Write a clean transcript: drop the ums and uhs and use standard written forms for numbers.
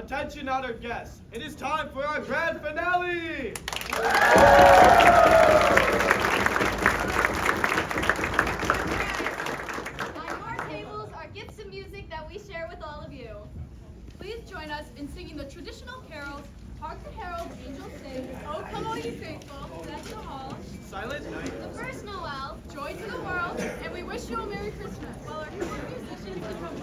Attention, honored guests. It is time for our grand finale. On your tables are gifts of music that we share with all of you. Please join us in singing the traditional carols, Hark the Herald Angels Sing, Oh Come All Ye Faithful, Death to All, Silent Night. the First Noel, Joy to the World, and we wish you a Merry Christmas, while our music musicians become